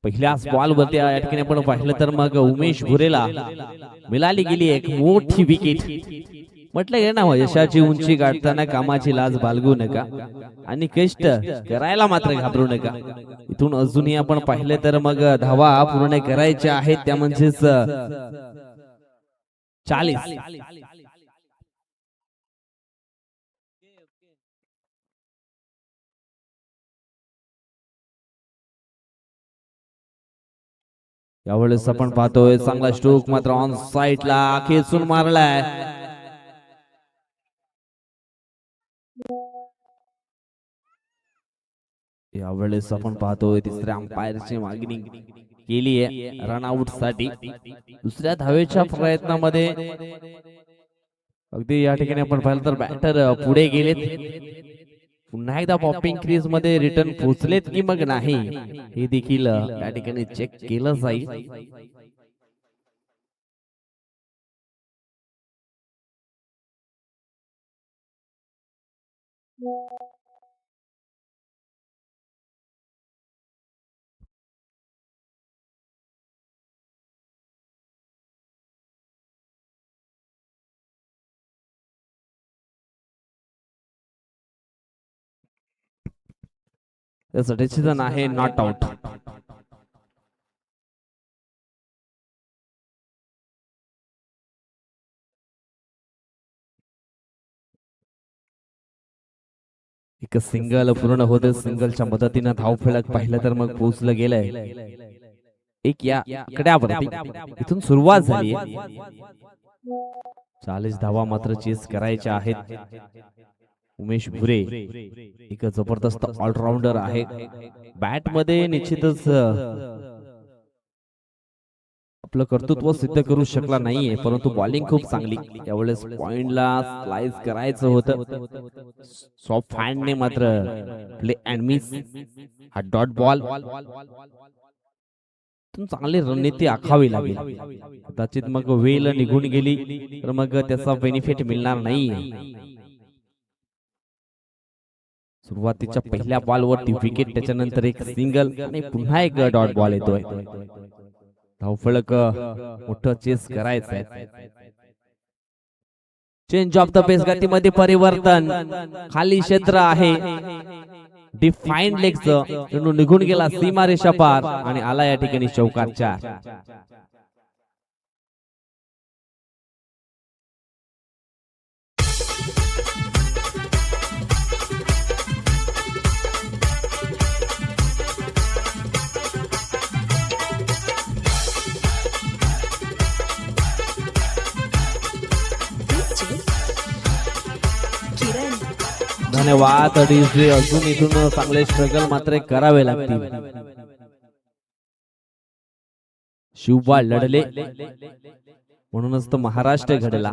पहिल्याच बॉल वरती या ठिकाणी आपण पाहिलं तर मग उमेश भुरेला मिळाली गेली एक मोठी विकेट. म्हटलं गे ना यशाची उंची गाठताना कामाची लाज बाळगू नका आणि कष्ट करायला मात्र घाबरू नका. इथून अजूनही आपण पाहिलं तर मग धावा पूर्ण करायच्या आहेत त्या म्हणजेच 40. यावेळेस आपण पाहतोय चांगला स्ट्रोक मात्र ऑन साइडला खेचून मारलाय. यावेळेस आपण पाहतोय तिसऱ्या अंपायरची मागणी केली आहे रनआउट साठी. दुसऱ्या धावेच्या प्रयत्नामध्ये अगदी या ठिकाणी आपण पाहिलं तर बॅटर पुढे गेलेत. पुन्हा एकदा पॉपिंग क्रीज मध्ये रिटर्न पोहोचलेत की मग नाही हे देखील या ठिकाणी चेक केलं जाईल. त्याचं डिसिजन आहे नॉट आउट. एक सिंगल पूर्ण होते. सिंगलच्या मदतीने धावफलक पाहिलं तर मग पोहोचलं गेलंय एक या आकड्यावरती. इथून सुरुवात झाली. 40 धावा मात्र चेस करायच्या आहेत. उमेश भुरे एक जबरदस्त ऑलराऊंडर आहे. बॅट मध्ये निश्चितच आपलं कर्तृत्व सिद्ध करू शकला नाहीये परंतु बॉलिंग खूप चांगली. यावेळेस पॉइंटला स्लाइस करायचं होतं. सॉफ्ट हँडने मात्र प्ले अँड मिस हा डॉट बॉल. चांगली रणनीती आखावी लागेल. कदाचित मग वेळ निघून गेली तर मग त्याचा बेनिफिट मिळणार नाही. सुरुवातीच्या पहिल्या बॉलवरती विकेट त्याच्यानंतर एक सिंगल आणि पुन्हा एक डॉट बॉल येतोय. धावफलक मोठं चेस करायचंय. चेंज ऑफ द पेस गतीमध्ये परिवर्तन. खाली क्षेत्र आहे डिफाईन लेगचं निघून गेला सीमारेषा पार आणि आला या ठिकाणी चौकार 4. धन्यवाद. अजून इथून चांगले स्ट्रगल मात्र करावे लागतील. शिवबाळ लढले म्हणूनच तर महाराष्ट्र घडला.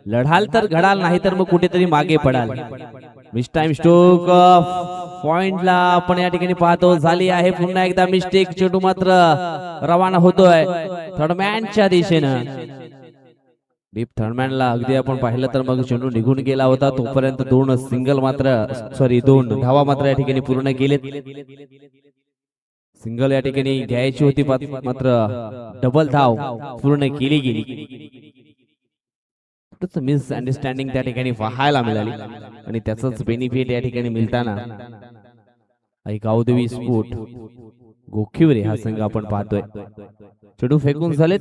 लढाल तर घडाल नाही तर मग कुठेतरी मागे पडाल. मिस टाइम स्ट्रोक पॉइंटला आपण या ठिकाणी पाहतो झाली आहे. पुन्हा एकदा मिस्टेक. चेंडू मात्र रवाना होतोय थर्डमॅनच्या दिशेनं. डीप थर्डमॅनला अगदी आपण पाहिलं तर मग चेंडू निघून गेला होता तोपर्यंत 2 सिंगल मात्र 2 धावा मात्र या ठिकाणी पूर्ण केलेत. सिंगल या ठिकाणी घ्यायची होती मात्र डबल धाव पूर्ण केली गेली. मिस अंडरस्टँडिंग त्या ठिकाणी पाहायला मिळाली आणि त्याचंच बेनिफिट या ठिकाणी मिळताना गावदेवी स्पोर्ट गोखिवरे हा संघ आपण पाहतोय. चेंडू फेकून झालेत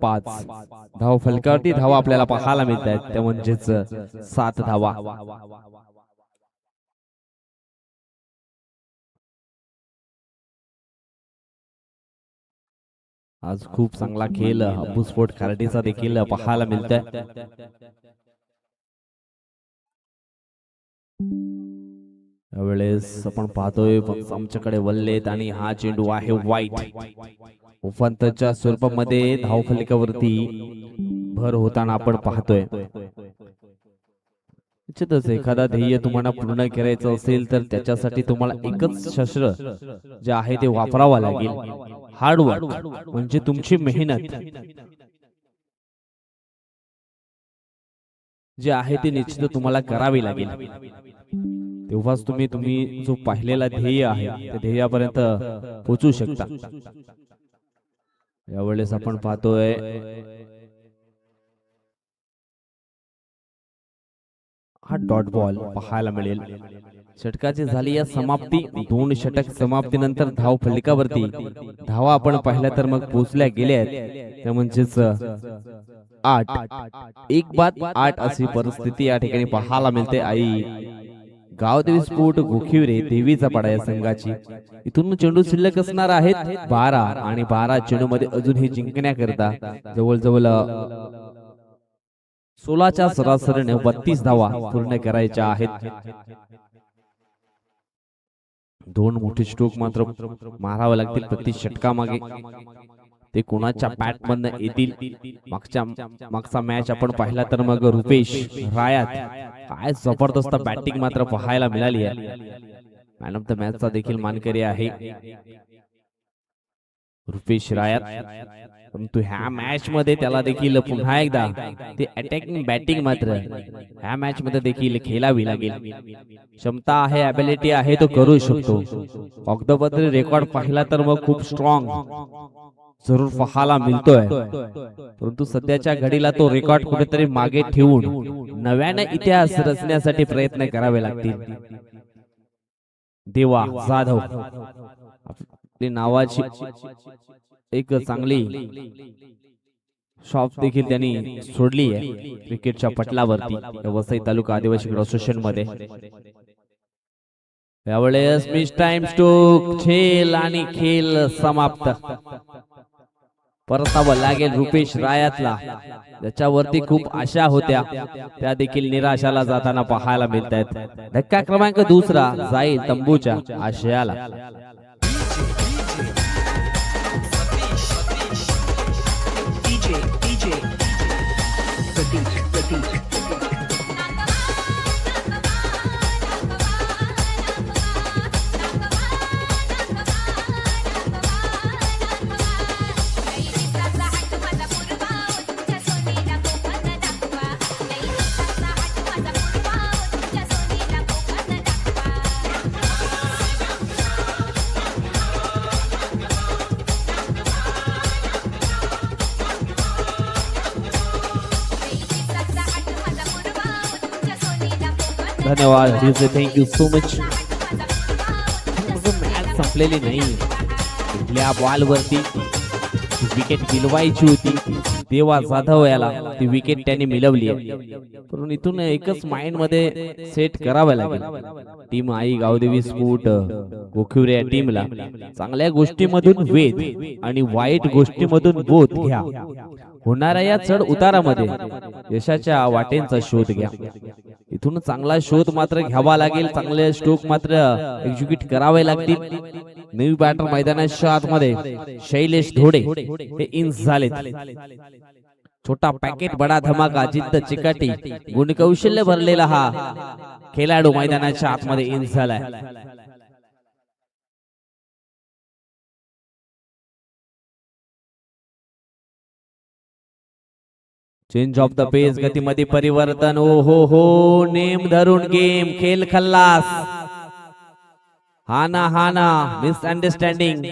5 धाव फलकावरती धावा आपल्याला पाहायला मिळत आहेत त्या म्हणजेच 7 धावा. आज खूप चांगला खेळ अब्बू स्पोर्ट खराडीचा देखील पाहायला मिळतोय. यावेळेस आपण पाहतोय आमच्याकडे वल्लेत आणि हा चेंडू आहे वाईट. उफंतच्या स्वरूपामध्ये धाव फलकावरती भर होताना आपण पाहतोय. निश्चितच एखादा ध्येय तुम्हाला पूर्ण करायचं असेल तर त्याच्यासाठी तुम्हाला एकच शस्त्र जे आहे ते वापरावं लागेल. हार्डवर्क म्हणजे तुमची मेहनत जी आहे ती निश्चित तुम्हाला करावी लागेल. तेव्हाच तुम्ही जो पाहिलेला ध्येय आहे त्या ध्येयापर्यंत पोहोचू शकता. यावेळेस आपण पाहतोय हा डॉट बॉल पाहायला मिळेल. षटकाची झाली या समाप्ती. 2 षटक समाप्तीनंतर धाव फलकावरती धावा आपण पाहिल्या तर मग पोहोचल्या गेल्या आहेत. त्या म्हणजेच 8 1 बाद 8 अशी परिस्थिती या ठिकाणी पाहायला मिळते. आई गावदेवी स्पोर्ट गोखिवरे देवीचा पाडा या संघाची. इथून चेंडू शिल्लक असणार आहेत 12 आणि 12 चेंडू मध्ये अजूनही जिंकण्याकरता जवळजवळ 16च्या सरासरीने 32 धावा पूर्ण करायच्या आहेत. 2 मोठे स्ट्रोक मात्र मारावे लागतील प्रति षटकामागे. ते कोणाच्या बॅट मधनं येतील. मागचा मॅच आपण पाहिला तर मग रुपेश रायात काय जबरदस्त बॅटिंग मात्र पाहायला मिळाली आहे. मॅन ऑफ द मॅच चा देखील मानकरी आहे रुपेश रायात. परंतु ह्या मॅच मध्ये त्याला देखील पुन्हा एकदा ते अटॅकिंग बॅटिंग मात्र ह्या मॅच मध्ये देखील खेळावी लागेल. क्षमता आहे, ॲबिलिटी आहे, तो करू शकतो. कागदपत्री रेकॉर्ड पाहिला तर मग खूप स्ट्रॉंग जरूर पाहायला मिळतोय. परंतु सध्याच्या घडीला तो रेकॉर्ड कुठेतरी मागे ठेवून नव्याने इतिहास रचण्यासाठी प्रयत्न करावे लागतील. देवा जाधव आपली नावाची एक चांगली शॉप देखील त्यांनी सोडली आहे क्रिकेटच्या पटलावरती वसई तालुका आदिवासी असोसिएशन मध्ये. यावेळेस मिस टाइम स्ट्रोक खेळ आणि खेळ समाप्त. परतावं लागेल रुपेश रायातला. ज्याच्यावरती खूप आशा होत्या त्या देखील निराशाला जाताना पाहायला मिळत आहेत. धक्का क्रमांक 2 जाईल तंबूच्या आशयाला. धन्यवाद. Thank you so much. मॅच संपलेली नाही. कुठल्या बॉल वरती विकेट मिळवायची होती. देवा जाधव याला ती विकेट त्यांनी मिळवली आहे. पण इथून एकच माइंड मध्ये सेट करावं लागेल. टीम आई गावदेवी स्पोर्ट गोखिवरे या टीमला चांगल्या गोष्टीमधून वेध आणि वाईट गोष्टीमधून बोध घ्या. होणाऱ्या या चढ उतारामध्ये यशाच्या वाटेंचा शोध घ्या. इथून चांगला शोध मात्र घ्यावा लागेल. चांगले स्ट्रोक मात्र एक्झिक्यूट करावे लागतील. नवी बॅटर मैदानाच्या आतमध्ये शैलेश धोडे हे इन्स झालेत. छोटा पॅकेट बडा धमाका जिद्द चिकाटी गुणकौशल्य भरलेला हा खेळाडू मैदानाच्या आतमध्ये इन्स झालाय. चेंज ऑफ द पेस गतीमध्ये परिवर्तन. ओ हो नेम धरून गेम खेळ खल्लास. हाना मिसअंडरस्टँडिंग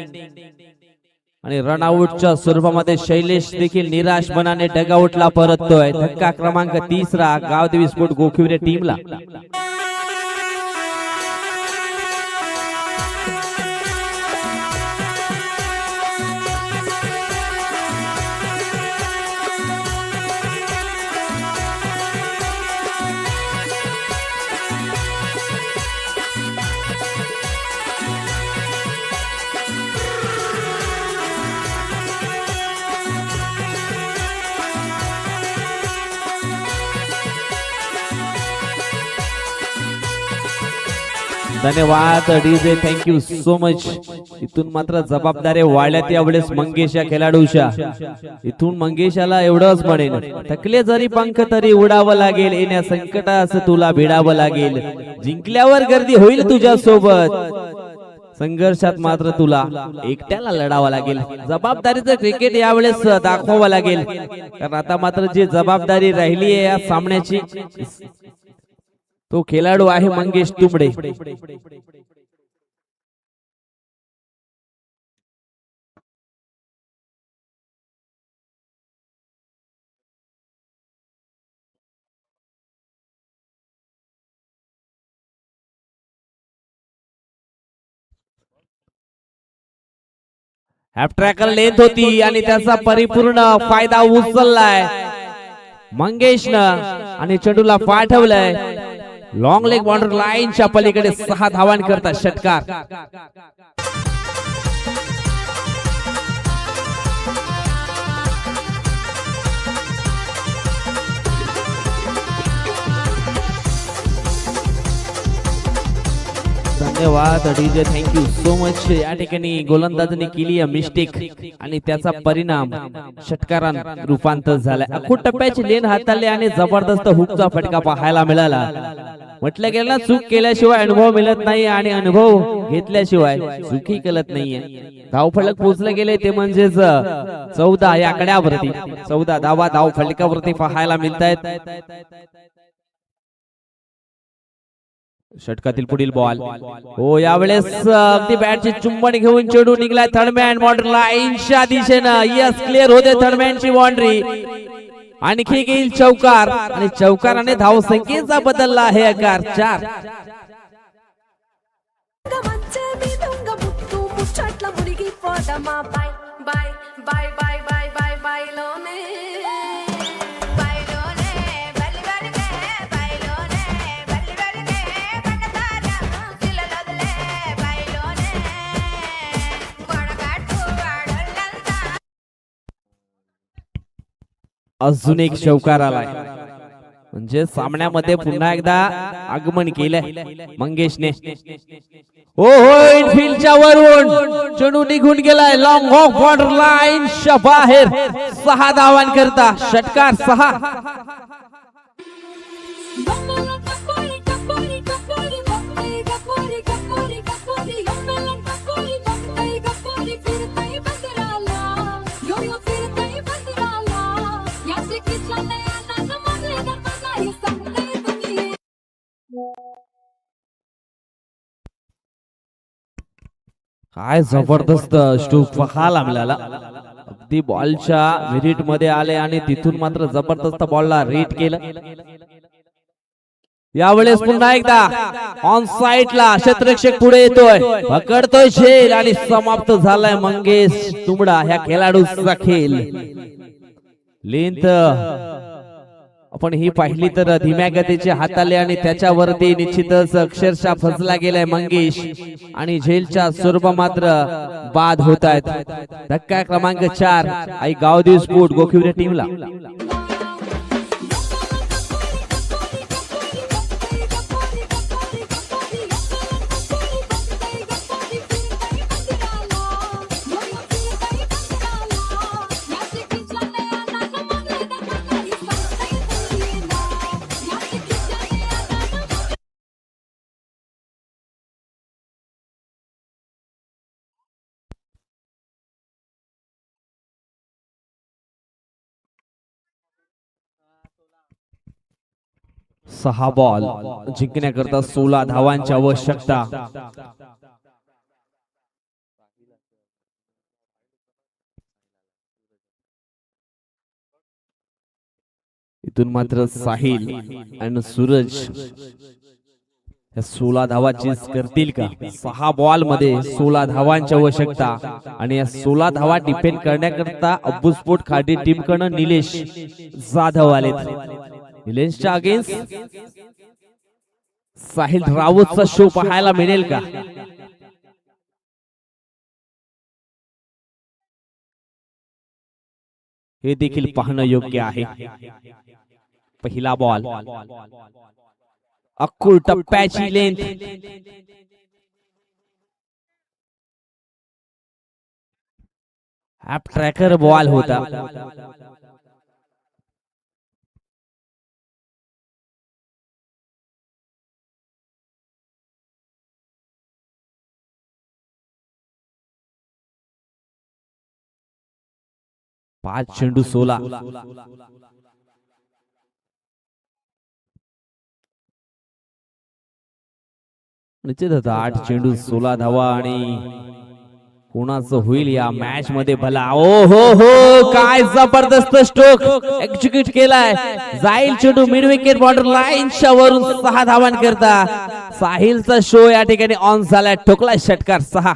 आणि रनआउटच्या स्वरूपामध्ये शैलेश देखील निराश मनाने डगआउटला परततोय. धक्का क्रमांक 3 गावदेवी स्पोर्ट गोखिवरे टीमला. धन्यवाद डीजे. Thank you so much. इथून मात्र जबाबदारी वाढल्यात यावेळेस मंगेश या खेळाडूच्या. इथून मंगेशाला एवढंच म्हणेन, थकले जरी पंख तरी उडावं लागेल. येण्या संकटास तुला भिडावं लागेल. जिंकल्यावर गर्दी होईल तुझ्या सोबत. संघर्षात मात्र तुला एकट्याला लढावं लागेल. जबाबदारीचं क्रिकेट यावेळेस दाखवावं लागेल. कारण आता मात्र जी जबाबदारी राहिली आहे या सामन्याची तो खेळाडू आहे मंगेश तुंबडे. हॅप ट्रॅकर लेंथ होती आणि त्याचा परिपूर्ण फायदा उचललाय मंगेशनं आणि चेंडूला पाठवलंय लॉंग लेग बॉर्डर लाईनच्या पलीकडे 6 धावांकरता षटकार. धन्यवाद डीजे, थँक्यू सो मच. या ठिकाणी गोलंदाजाने केली मिस्टेक आणि त्याचा परिणाम षटकारात रूपांतर झालाय. अखूट टप्प्याची लेन हाताळली आणि जबरदस्त हुकचा फटका पाहायला मिळाला. म्हटलं गेलं ना, चूक केल्याशिवाय अनुभव मिळत नाही आणि अनुभव घेतल्याशिवाय चूकही कळत नाहीये. धावफलक पोहोचले गेले ते म्हणजेच 14 या आकड्यावरती 14 धावा धाव फलकावरती पाहायला मिळत आहेत. षटकातील पुढील बॉल हो, यावेळेस अगदी बॅटची चुंबन घेऊन चेंडू निघलाय थर्डमॅन बॉर्डर लाईनच्या दिशेनं. यस, क्लिअर होते थर्डमॅनची बाउंड्री. आणखी घेईल चौकार आणि चौकाराने धाव संख्येचा बदलला आहे आकार 4. अजून एक चौकार आलाय म्हणजे सामन्यामध्ये पुन्हा एकदा आगमन केलंय मंगेशने. हो इनफिल्डच्या वरून चेंडू निघून गेलाय लॉंग ऑफ बॉर्डर लाईनच्या बाहेर. 6 धावांकरता षटकार 6. काय जबरदस्त स्ट्रोक पाहायला मिळाला. अगदी बॉलच्या विरीट मध्ये आले आणि तिथून मात्र जबरदस्त बॉलला रेट केलं. यावेळेस पुन्हा एकदा ऑन साइडला क्षेत्ररक्षक पुढे येतोय, पकडतोय झेल आणि समाप्त झालाय मंगेश तुंबडा ह्या खेळाडूचा खेळ. लेंथ आपण ही पाहिली तर धीम्या गतीचे हाताले आणि त्याच्यावरती निश्चितच अक्षरशः फसला गेलाय मंगेश आणि झेलच्या स्वरूप मात्र बाद होत आहेत. धक्का क्रमांक 4 आई गावदेव स्पोर्ट गोखिवरे टीमला. सहा बॉल जिंकण्याकरता 16 धावांची आवश्यकता. इथून मात्र साहिल आणि सूरज 16 धावा चेस करतील का? 6 बॉल मध्ये 16 धावांची आवश्यकता आणि या 16 धावा डिफेंड करण्याकरता अब्बूस्पोर्ट खाडी टीम कडून निलेश जाधव आलेत. निलेशच्या अगेन्स्ट साहिल राऊतचा शो पाहायला मिळेल का? हे देखील पाहणं योग्य आहे. पहिला बॉल अक्कूळ टप्प्याची लेंथ ॲप ट्रॅकर बॉल होता. पाच चेंडू 16. निश्चितच 8 चेंडू 16 धावा आणि कोणाचं होईल या मॅच मध्ये भला. ओ हो हो, काय जबरदस्त स्ट्रोक एक्झिक्यूट केलाय. जाईल चेंडू मिड विकेट बॉर्डर लाईनच्या वरून 6 धावांकरता साहिलचा शो या ठिकाणी ऑन झालाय. ठोकला षटकार 6.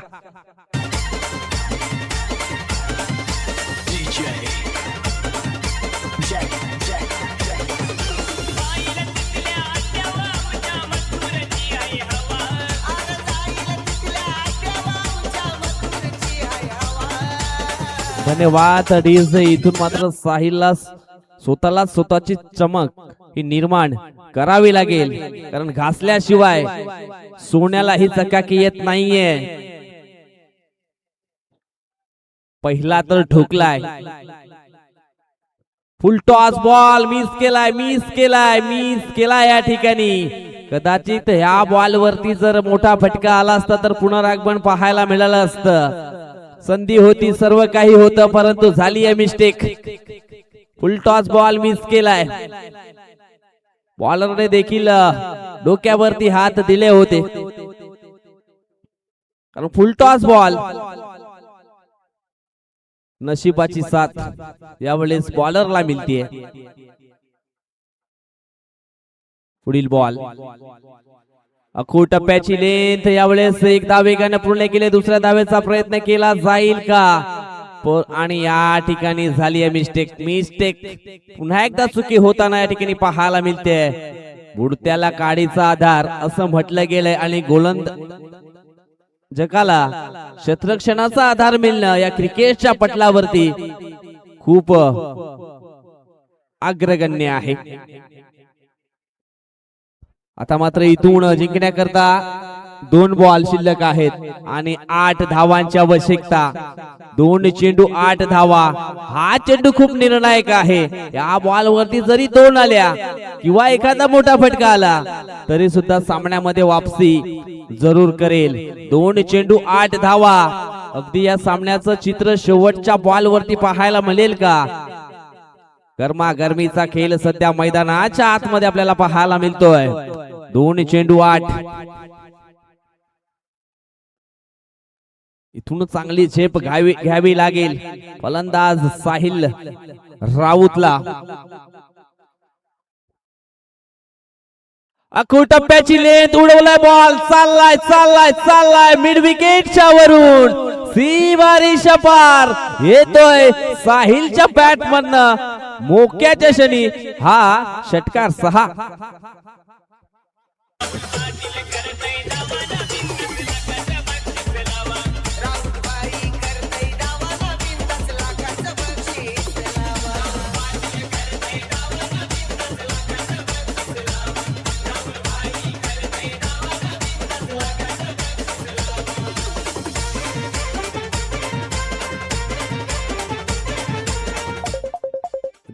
धन्यवाद डीजे. इथून मात्र साहिलला स्वतःची चमक ही निर्माण करावी लागेल, कारण घासल्याशिवाय सोन्याला ही चकाकी येत नाहीये. पहिला तर ठोकलाय, फुल टॉस बॉल मिस केलाय या ठिकाणी. कदाचित ह्या बॉल वरती जर मोठा फटका आला असता तर पुनरागमन पाहायला मिळालं असतं. संधी होती, सर्व काही होतं, परंतु झाली आहे मिस्टेक. फुल टॉस बॉल मिस केलाय. बॉलरने देखील डोक्यावरती हात दिले होते, कारण फुल टॉस बॉल. नशिबाची साथ यावेळेस बॉलरला मिळतीये. पुढील बॉल अखो टप्प्याची लेंथ यावेळेस एकदा वेगाने पूर्ण केले. दुसऱ्या धावेचा प्रयत्न केला जाईल का, आणि या ठिकाणी झाली आहे मिस्टेक. पुन्हा एकदा चुकी होताना या ठिकाणी पाहायला मिळते. बुडत्याला काडीचा आधार असं म्हटलं गेलंय आणि जगाला क्षेत्ररक्षणाचा आधार मिळणं या क्रिकेटच्या पटलावरती खूप अग्रगण्य आहे. आता मात्र इथून जिंकण्याकरता 2 बॉल शिल्लक आहेत आणि 8 धावांची आवश्यकता. 2 चेंडू 8 धावा. हा चेंडू खूप निर्णायक आहे. या बॉल वरती जरी 2 आल्या किंवा एखादा मोठा फटका आला तरी सुद्धा सामन्यामध्ये वापसी जरूर करेल. 2 चेंडू 8 धावा. अगदी या सामन्याचं चित्र शेवटच्या बॉल वरती पाहायला मिळेल का? गरमागरमीचा खेळ सध्या मैदानाच्या आतमध्ये आपल्याला पाहायला मिळतोय. 2 चेंडू 8. इथून चांगली झेप घ्यावी लागेल फलंदाज साहिल राऊतला. अखो टप्प्याची लेंथ उडवलाय बॉल. चाललाय मिड विकेटच्या वरून. सीमारेषा पार येतोय साहिलच्या बॅट मधनं. मोक्याच्या क्षणी हा षटकार 6.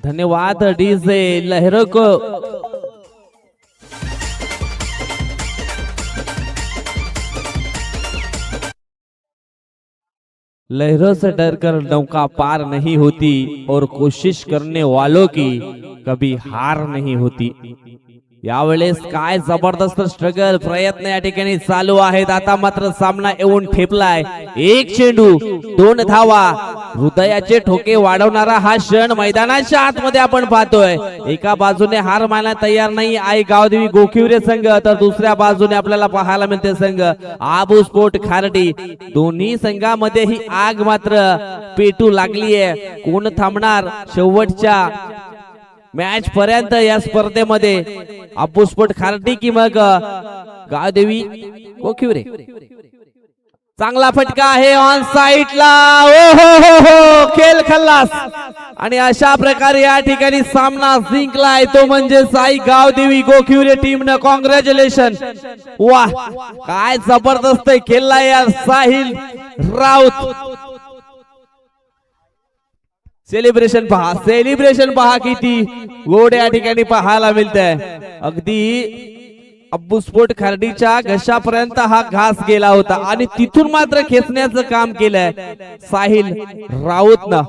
धन्यवाद डीजे. लहरों को लहरों से डरकर नौका पार नहीं होती और कोशिश करने वालों की कभी हार नहीं होती. यावेळेस काय जबरदस्त स्ट्रगल प्रयत्न या ठिकाणी चालू आहेत. आता मात्र सामना येऊन ठेपलाय. 1 चेंडू 2 धावा. हृदयाचे ठोके वाढवणारा हा क्षण मैदानाच्या आतमध्ये आपण पाहतोय. एका बाजूने हार मानायला तयार नाही आई गावदेवी गोखिवरे संघ, तर दुसऱ्या बाजूने आपल्याला पाहायला मिळते संघ आबू स्पोर्ट खार्डी. दोन्ही संघामध्ये ही आग मात्र पेटू लागलीये. कोण थांबणार शेवटच्या मॅच पर्यंत या स्पर्धेमध्ये? आबू स्पोर्ट खार्डी की मग गावदेवी गोखिवरे? चांगला फटका आहे ऑन साइडला. ओ हो, खेळ खल्लास. आणि अशा प्रकारे या ठिकाणी सामना जिंकलाय तो म्हणजे साई गावदेवी गोखिवरे टीमनं. कॉंग्रॅच्युलेशन. वाह, काय जबरदस्त खेळलाय या साहिल राऊत. सेलिब्रेशन पहा किती गोड या ठिकाणी पाहायला मिळतंय. अगदी अब्बू स्पोर्ट खार्डीच्या घशापर्यंत हा घास गेला होता आणि तिथून मात्र खेचण्याचं काम केलंय साहिल राऊतनं.